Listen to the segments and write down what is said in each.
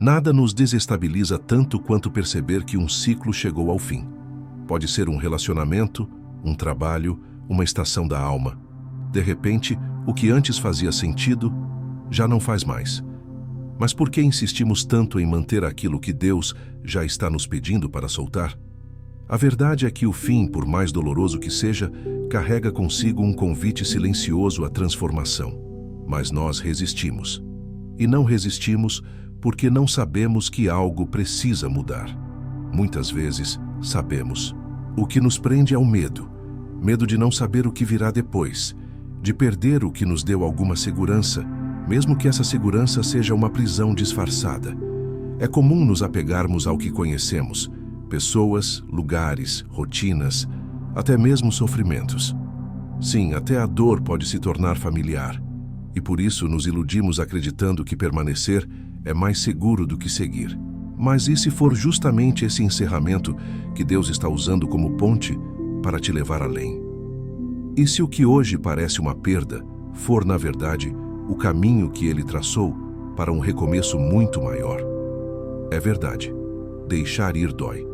Nada nos desestabiliza tanto quanto perceber que um ciclo chegou ao fim. Pode ser um relacionamento, um trabalho, uma estação da alma. De repente, o que antes fazia sentido, já não faz mais. Mas por que insistimos tanto em manter aquilo que Deus já está nos pedindo para soltar? A verdade é que o fim, por mais doloroso que seja, carrega consigo um convite silencioso à transformação. Mas nós resistimos. E não resistimos porque não sabemos que algo precisa mudar. Muitas vezes, sabemos. O que nos prende é o medo. Medo de não saber o que virá depois, de perder o que nos deu alguma segurança, mesmo que essa segurança seja uma prisão disfarçada. É comum nos apegarmos ao que conhecemos, pessoas, lugares, rotinas, até mesmo sofrimentos. Sim, até a dor pode se tornar familiar, e por isso nos iludimos acreditando que permanecer é mais seguro do que seguir. Mas e se for justamente esse encerramento que Deus está usando como ponte para te levar além? E se o que hoje parece uma perda for, na verdade, o caminho que Ele traçou para um recomeço muito maior? É verdade, deixar ir dói.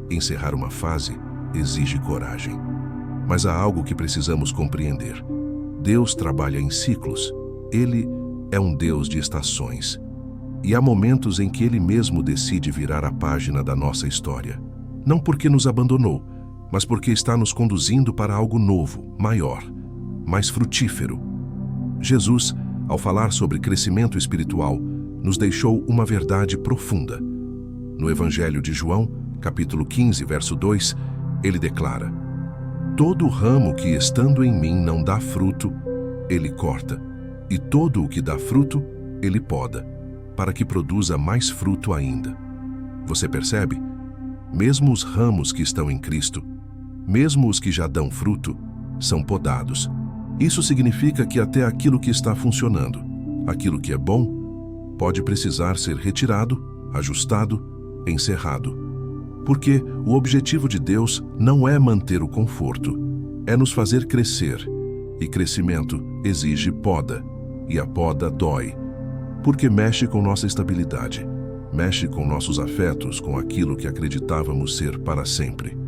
Encerrar uma fase exige coragem. Mas há algo que precisamos compreender. Deus trabalha em ciclos. Ele é um Deus de estações. E há momentos em que Ele mesmo decide virar a página da nossa história. Não porque nos abandonou, mas porque está nos conduzindo para algo novo, maior, mais frutífero. Jesus, ao falar sobre crescimento espiritual, nos deixou uma verdade profunda. No Evangelho de João, capítulo 15, verso 2, ele declara: todo ramo que estando em mim não dá fruto, Ele corta, e todo o que dá fruto, Ele poda, para que produza mais fruto ainda. Você percebe? Mesmo os ramos que estão em Cristo, mesmo os que já dão fruto, são podados. Isso significa que até aquilo que está funcionando, aquilo que é bom, pode precisar ser retirado, ajustado, encerrado. Porque o objetivo de Deus não é manter o conforto, é nos fazer crescer. E crescimento exige poda, e a poda dói, porque mexe com nossa estabilidade, mexe com nossos afetos, com aquilo que acreditávamos ser para sempre.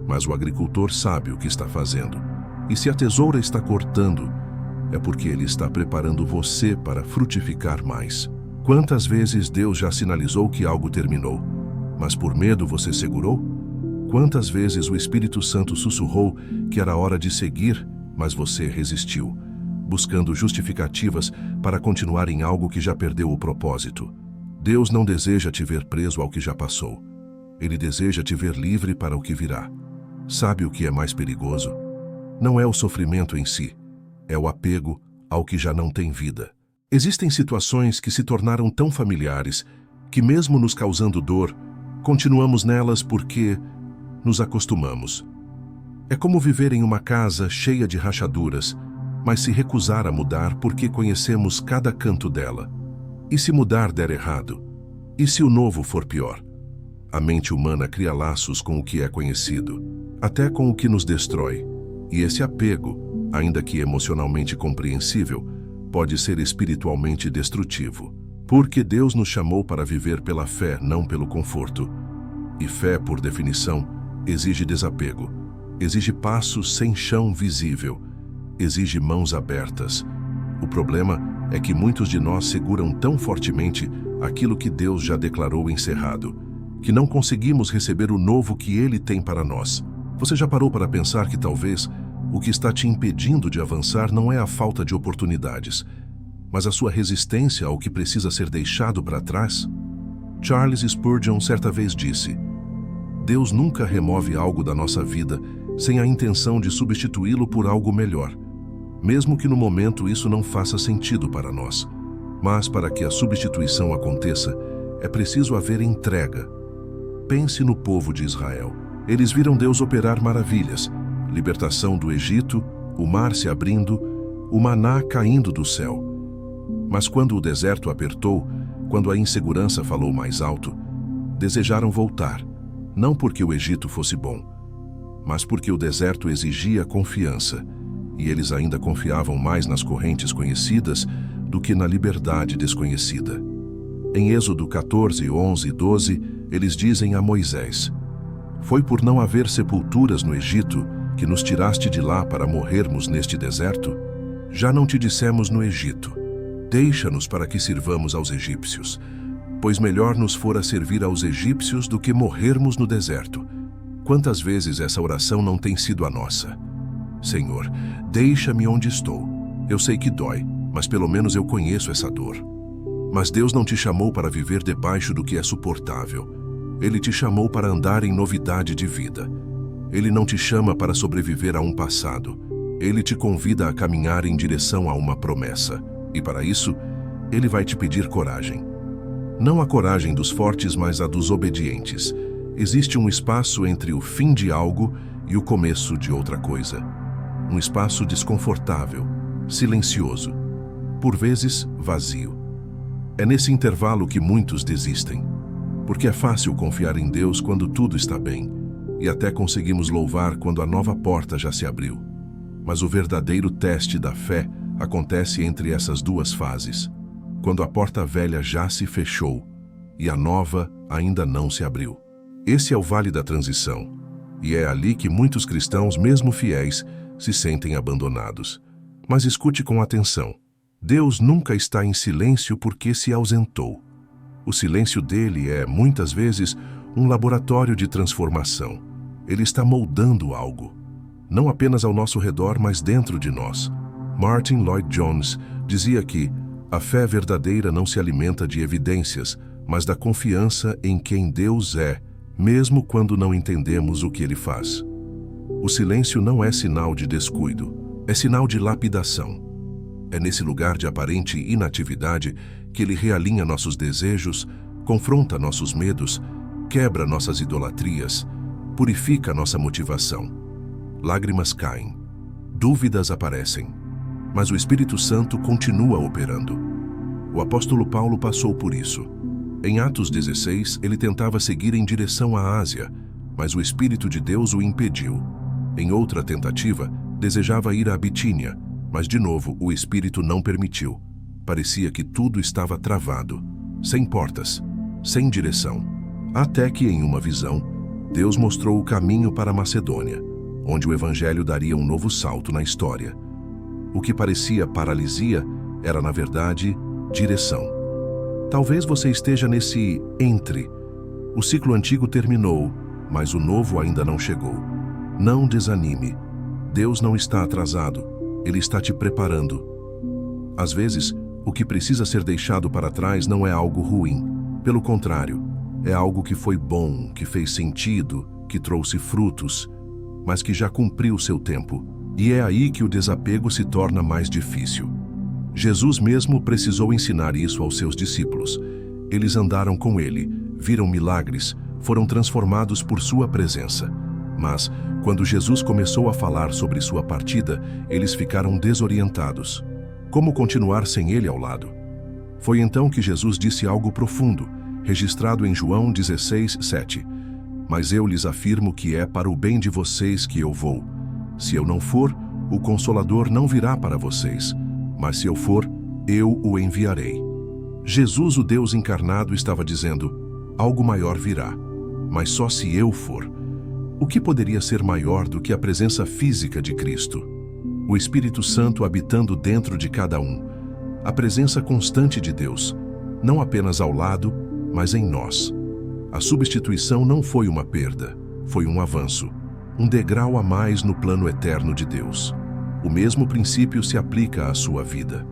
Mas o agricultor sabe o que está fazendo. E se a tesoura está cortando, é porque ele está preparando você para frutificar mais. Quantas vezes Deus já sinalizou que algo terminou, mas por medo você segurou? Quantas vezes o Espírito Santo sussurrou que era hora de seguir, mas você resistiu, buscando justificativas para continuar em algo que já perdeu o propósito? Deus não deseja te ver preso ao que já passou. Ele deseja te ver livre para o que virá. Sabe o que é mais perigoso? Não é o sofrimento em si, é o apego ao que já não tem vida. Existem situações que se tornaram tão familiares que, mesmo nos causando dor, continuamos nelas porque nos acostumamos. É como viver em uma casa cheia de rachaduras, mas se recusar a mudar porque conhecemos cada canto dela. E se mudar der errado? E se o novo for pior? A mente humana cria laços com o que é conhecido, até com o que nos destrói. E esse apego, ainda que emocionalmente compreensível, pode ser espiritualmente destrutivo. Porque Deus nos chamou para viver pela fé, não pelo conforto. E fé, por definição, exige desapego. Exige passos sem chão visível. Exige mãos abertas. O problema é que muitos de nós seguram tão fortemente aquilo que Deus já declarou encerrado, que não conseguimos receber o novo que Ele tem para nós. Você já parou para pensar que talvez o que está te impedindo de avançar não é a falta de oportunidades, mas a sua resistência ao que precisa ser deixado para trás? Charles Spurgeon certa vez disse: Deus nunca remove algo da nossa vida sem a intenção de substituí-lo por algo melhor, mesmo que no momento isso não faça sentido para nós. Mas para que a substituição aconteça, é preciso haver entrega. Pense no povo de Israel. Eles viram Deus operar maravilhas, libertação do Egito, o mar se abrindo, o maná caindo do céu. Mas quando o deserto apertou, quando a insegurança falou mais alto, desejaram voltar, não porque o Egito fosse bom, mas porque o deserto exigia confiança, e eles ainda confiavam mais nas correntes conhecidas do que na liberdade desconhecida. Em Êxodo 14, 11 e 12, eles dizem a Moisés: "Foi por não haver sepulturas no Egito que nos tiraste de lá para morrermos neste deserto? Já não te dissemos no Egito: deixa-nos para que sirvamos aos egípcios, pois melhor nos fora servir aos egípcios do que morrermos no deserto." Quantas vezes essa oração não tem sido a nossa? Senhor, deixa-me onde estou. Eu sei que dói, mas pelo menos eu conheço essa dor. Mas Deus não te chamou para viver debaixo do que é suportável. Ele te chamou para andar em novidade de vida. Ele não te chama para sobreviver a um passado. Ele te convida a caminhar em direção a uma promessa. E para isso, Ele vai te pedir coragem. Não a coragem dos fortes, mas a dos obedientes. Existe um espaço entre o fim de algo e o começo de outra coisa. Um espaço desconfortável, silencioso, por vezes vazio. É nesse intervalo que muitos desistem, porque é fácil confiar em Deus quando tudo está bem, e até conseguimos louvar quando a nova porta já se abriu. Mas o verdadeiro teste da fé acontece entre essas duas fases, quando a porta velha já se fechou e a nova ainda não se abriu. Esse é o vale da transição, e é ali que muitos cristãos, mesmo fiéis, se sentem abandonados. Mas escute com atenção. Deus nunca está em silêncio porque se ausentou. O silêncio dele é, muitas vezes, um laboratório de transformação. Ele está moldando algo, não apenas ao nosso redor, mas dentro de nós. Martin Lloyd-Jones dizia que a fé verdadeira não se alimenta de evidências, mas da confiança em quem Deus é, mesmo quando não entendemos o que Ele faz. O silêncio não é sinal de descuido, é sinal de lapidação. É nesse lugar de aparente inatividade que Ele realinha nossos desejos, confronta nossos medos, quebra nossas idolatrias, purifica nossa motivação. Lágrimas caem, dúvidas aparecem, mas o Espírito Santo continua operando. O apóstolo Paulo passou por isso. Em Atos 16, ele tentava seguir em direção à Ásia, mas o Espírito de Deus o impediu. Em outra tentativa, desejava ir à Bitínia, mas de novo o Espírito não permitiu. Parecia que tudo estava travado, sem portas, sem direção. Até que, em uma visão, Deus mostrou o caminho para a Macedônia, onde o Evangelho daria um novo salto na história. O que parecia paralisia era, na verdade, direção. Talvez você esteja nesse entre. O ciclo antigo terminou, mas o novo ainda não chegou. Não desanime. Deus não está atrasado. Ele está te preparando. Às vezes, o que precisa ser deixado para trás não é algo ruim. Pelo contrário, é algo que foi bom, que fez sentido, que trouxe frutos, mas que já cumpriu seu tempo. E é aí que o desapego se torna mais difícil. Jesus mesmo precisou ensinar isso aos seus discípulos. Eles andaram com ele, viram milagres, foram transformados por sua presença. Mas, quando Jesus começou a falar sobre sua partida, eles ficaram desorientados. Como continuar sem ele ao lado? Foi então que Jesus disse algo profundo, registrado em João 16, 7. Mas eu lhes afirmo que é para o bem de vocês que eu vou. Se eu não for, o Consolador não virá para vocês. Mas se eu for, eu o enviarei. Jesus, o Deus encarnado, estava dizendo: algo maior virá, mas só se eu for. O que poderia ser maior do que a presença física de Cristo? O Espírito Santo habitando dentro de cada um. A presença constante de Deus, não apenas ao lado, mas em nós. A substituição não foi uma perda, foi um avanço, um degrau a mais no plano eterno de Deus. O mesmo princípio se aplica à sua vida.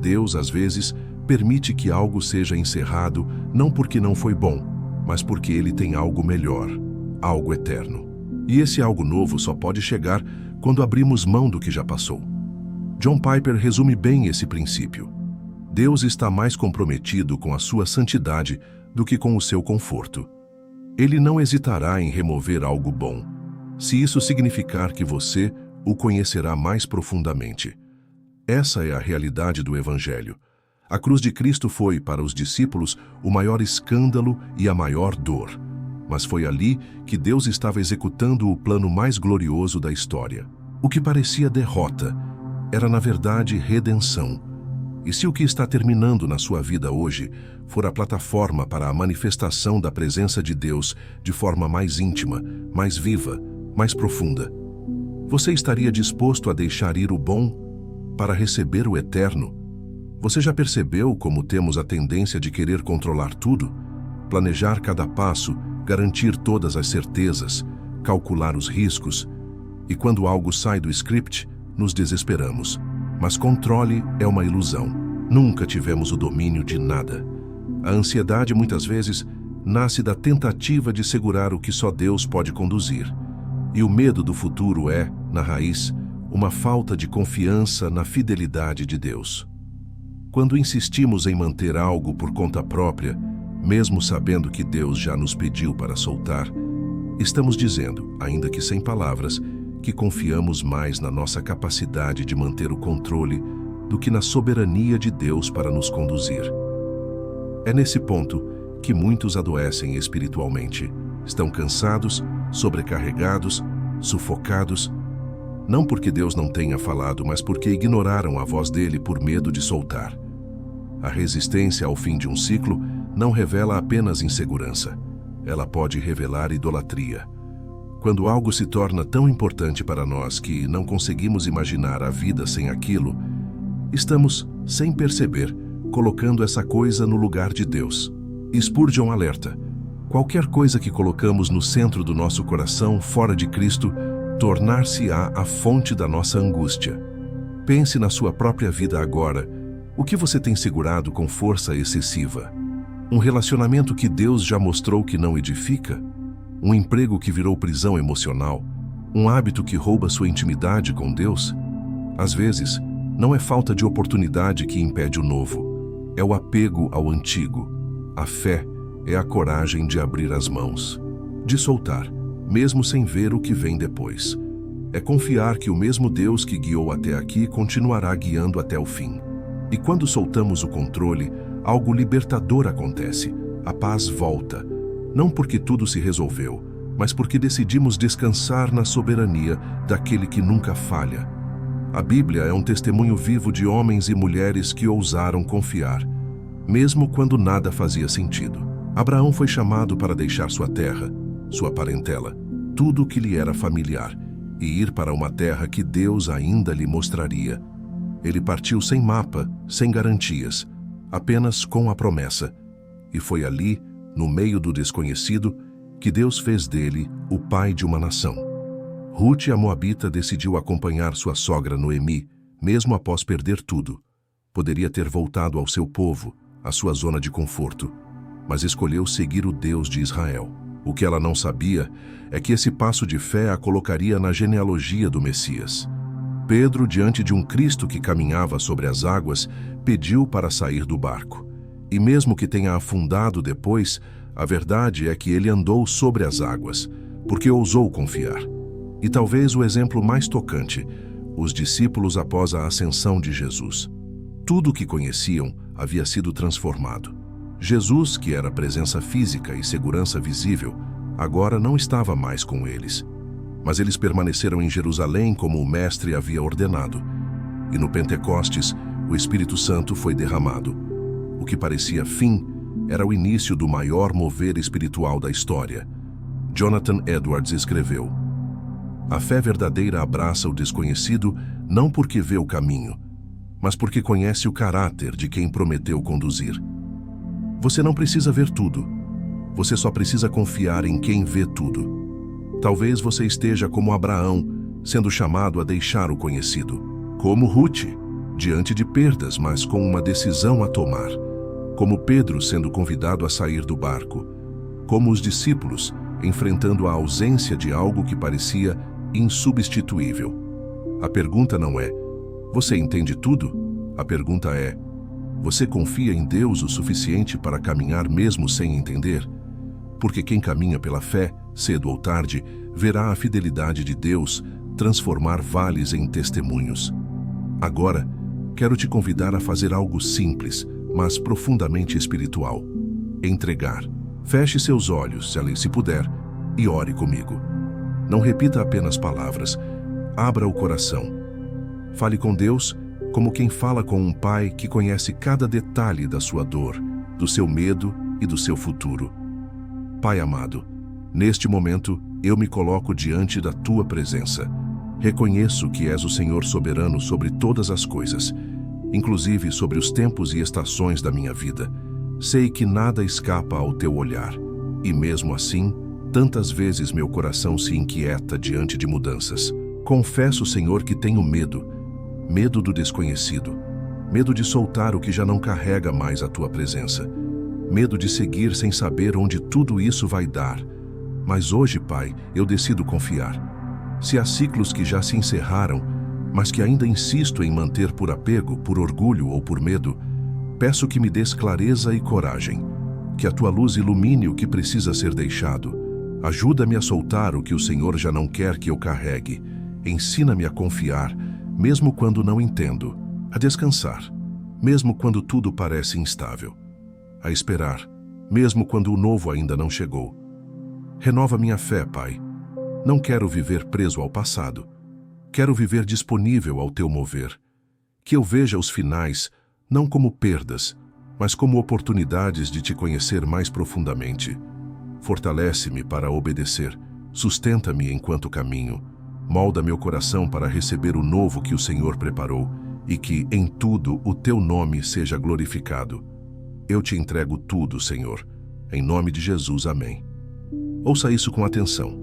Deus, às vezes, permite que algo seja encerrado, não porque não foi bom, mas porque Ele tem algo melhor, algo eterno. E esse algo novo só pode chegar quando abrimos mão do que já passou. John Piper resume bem esse princípio. Deus está mais comprometido com a sua santidade do que com o seu conforto. Ele não hesitará em remover algo bom, se isso significar que você o conhecerá mais profundamente. Essa é a realidade do Evangelho. A cruz de Cristo foi, para os discípulos, o maior escândalo e a maior dor. Mas foi ali que Deus estava executando o plano mais glorioso da história. O que parecia derrota era, na verdade, redenção. E se o que está terminando na sua vida hoje for a plataforma para a manifestação da presença de Deus de forma mais íntima, mais viva, mais profunda, você estaria disposto a deixar ir o bom para receber o eterno? Você já percebeu como temos a tendência de querer controlar tudo? Planejar cada passo, garantir todas as certezas, calcular os riscos. E quando algo sai do script, nos desesperamos. Mas controle é uma ilusão. Nunca tivemos o domínio de nada. A ansiedade, muitas vezes, nasce da tentativa de segurar o que só Deus pode conduzir. E o medo do futuro é, na raiz, uma falta de confiança na fidelidade de Deus. Quando insistimos em manter algo por conta própria, mesmo sabendo que Deus já nos pediu para soltar, estamos dizendo, ainda que sem palavras, que confiamos mais na nossa capacidade de manter o controle do que na soberania de Deus para nos conduzir. É nesse ponto que muitos adoecem espiritualmente. Estão cansados, sobrecarregados, sufocados, não porque Deus não tenha falado, mas porque ignoraram a voz dele por medo de soltar. A resistência ao fim de um ciclo não revela apenas insegurança. Ela pode revelar idolatria. Quando algo se torna tão importante para nós que não conseguimos imaginar a vida sem aquilo, estamos, sem perceber, colocando essa coisa no lugar de Deus. Spurgeon alerta: qualquer coisa que colocamos no centro do nosso coração fora de Cristo, tornar-se-á a fonte da nossa angústia. Pense na sua própria vida agora. O que você tem segurado com força excessiva? Um relacionamento que Deus já mostrou que não edifica? Um emprego que virou prisão emocional? Um hábito que rouba sua intimidade com Deus? Às vezes, não é falta de oportunidade que impede o novo. É o apego ao antigo. A fé é a coragem de abrir as mãos, de soltar, mesmo sem ver o que vem depois. É confiar que o mesmo Deus que guiou até aqui continuará guiando até o fim. E quando soltamos o controle, algo libertador acontece. A paz volta. Não porque tudo se resolveu, mas porque decidimos descansar na soberania daquele que nunca falha. A Bíblia é um testemunho vivo de homens e mulheres que ousaram confiar, mesmo quando nada fazia sentido. Abraão foi chamado para deixar sua terra, sua parentela, tudo o que lhe era familiar, e ir para uma terra que Deus ainda lhe mostraria. Ele partiu sem mapa, sem garantias, apenas com a promessa. E foi ali, no meio do desconhecido, que Deus fez dele o pai de uma nação. Ruth, a moabita, decidiu acompanhar sua sogra Noemi, mesmo após perder tudo. Poderia ter voltado ao seu povo, à sua zona de conforto, mas escolheu seguir o Deus de Israel. O que ela não sabia é que esse passo de fé a colocaria na genealogia do Messias. Pedro, diante de um Cristo que caminhava sobre as águas, pediu para sair do barco. E mesmo que tenha afundado depois, a verdade é que ele andou sobre as águas, porque ousou confiar. E talvez o exemplo mais tocante, os discípulos após a ascensão de Jesus. Tudo o que conheciam havia sido transformado. Jesus, que era presença física e segurança visível, agora não estava mais com eles. Mas eles permaneceram em Jerusalém como o Mestre havia ordenado. E no Pentecostes, o Espírito Santo foi derramado. O que parecia fim era o início do maior mover espiritual da história. Jonathan Edwards escreveu: a fé verdadeira abraça o desconhecido não porque vê o caminho, mas porque conhece o caráter de quem prometeu conduzir. Você não precisa ver tudo. Você só precisa confiar em quem vê tudo. Talvez você esteja como Abraão, sendo chamado a deixar o conhecido. Como Ruth, diante de perdas, mas com uma decisão a tomar. Como Pedro, sendo convidado a sair do barco. Como os discípulos, enfrentando a ausência de algo que parecia insubstituível. A pergunta não é: você entende tudo? A pergunta é: você confia em Deus o suficiente para caminhar mesmo sem entender? Porque quem caminha pela fé, cedo ou tarde, verá a fidelidade de Deus transformar vales em testemunhos. Agora, quero te convidar a fazer algo simples, mas profundamente espiritual. Entregar. Feche seus olhos, se puder, e ore comigo. Não repita apenas palavras. Abra o coração. Fale com Deus como quem fala com um pai que conhece cada detalhe da sua dor, do seu medo e do seu futuro. Pai amado, neste momento eu me coloco diante da tua presença. Reconheço que és o Senhor soberano sobre todas as coisas, inclusive sobre os tempos e estações da minha vida. Sei que nada escapa ao teu olhar, e mesmo assim, tantas vezes meu coração se inquieta diante de mudanças. Confesso, Senhor, que tenho medo do desconhecido, medo de soltar o que já não carrega mais a tua presença, medo de seguir sem saber onde tudo isso vai dar. Mas hoje, Pai, eu decido confiar. Se há ciclos que já se encerraram, mas que ainda insisto em manter por apego, por orgulho ou por medo, peço que me dês clareza e coragem, que a tua luz ilumine o que precisa ser deixado. Ajuda-me a soltar o que o Senhor já não quer que eu carregue. Ensina-me a confiar, mesmo quando não entendo, a descansar, mesmo quando tudo parece instável, a esperar, mesmo quando o novo ainda não chegou. Renova minha fé, Pai. Não quero viver preso ao passado. Quero viver disponível ao teu mover. Que eu veja os finais não como perdas, mas como oportunidades de te conhecer mais profundamente. Fortalece-me para obedecer, sustenta-me enquanto caminho, molda meu coração para receber o novo que o Senhor preparou e que, em tudo, o teu nome seja glorificado. Eu te entrego tudo, Senhor. Em nome de Jesus, amém. Ouça isso com atenção.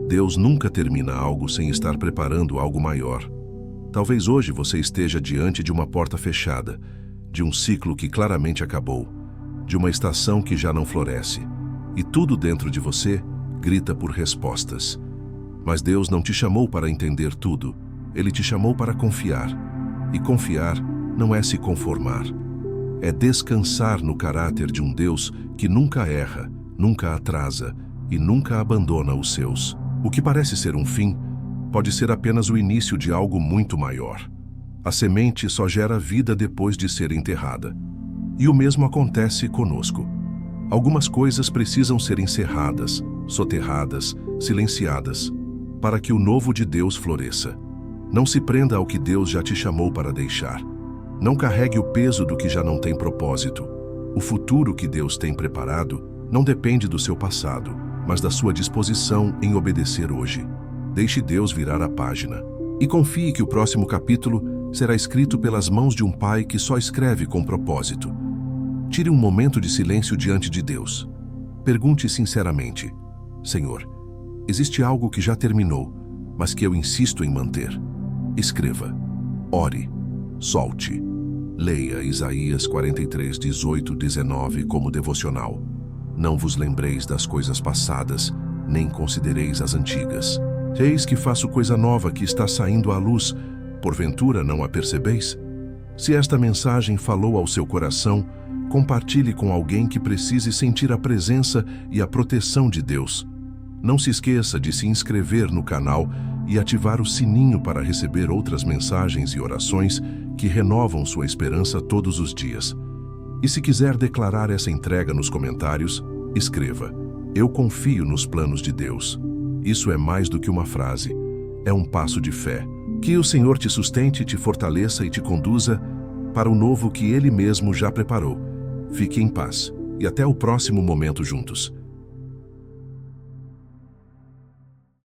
Deus nunca termina algo sem estar preparando algo maior. Talvez hoje você esteja diante de uma porta fechada, de um ciclo que claramente acabou, de uma estação que já não floresce, e tudo dentro de você grita por respostas. Mas Deus não te chamou para entender tudo, Ele te chamou para confiar. E confiar não é se conformar, é descansar no caráter de um Deus que nunca erra, nunca atrasa e nunca abandona os seus. O que parece ser um fim pode ser apenas o início de algo muito maior. A semente só gera vida depois de ser enterrada. E o mesmo acontece conosco. Algumas coisas precisam ser encerradas, soterradas, silenciadas, para que o novo de Deus floresça. Não se prenda ao que Deus já te chamou para deixar. Não carregue o peso do que já não tem propósito. O futuro que Deus tem preparado não depende do seu passado, mas da sua disposição em obedecer hoje. Deixe Deus virar a página. E confie que o próximo capítulo será escrito pelas mãos de um pai que só escreve com propósito. Tire um momento de silêncio diante de Deus. Pergunte sinceramente: Senhor, existe algo que já terminou, mas que eu insisto em manter? Escreva, ore, solte. Leia Isaías 43, 18, 19 como devocional. Não vos lembreis das coisas passadas, nem considereis as antigas. Eis que faço coisa nova que está saindo à luz, porventura não a percebeis? Se esta mensagem falou ao seu coração, compartilhe com alguém que precise sentir a presença e a proteção de Deus. Não se esqueça de se inscrever no canal e ativar o sininho para receber outras mensagens e orações que renovam sua esperança todos os dias. E se quiser declarar essa entrega nos comentários, escreva: Eu confio nos planos de Deus. Isso é mais do que uma frase, é um passo de fé. Que o Senhor te sustente, te fortaleça e te conduza para o novo que Ele mesmo já preparou. Fique em paz e até o próximo momento juntos.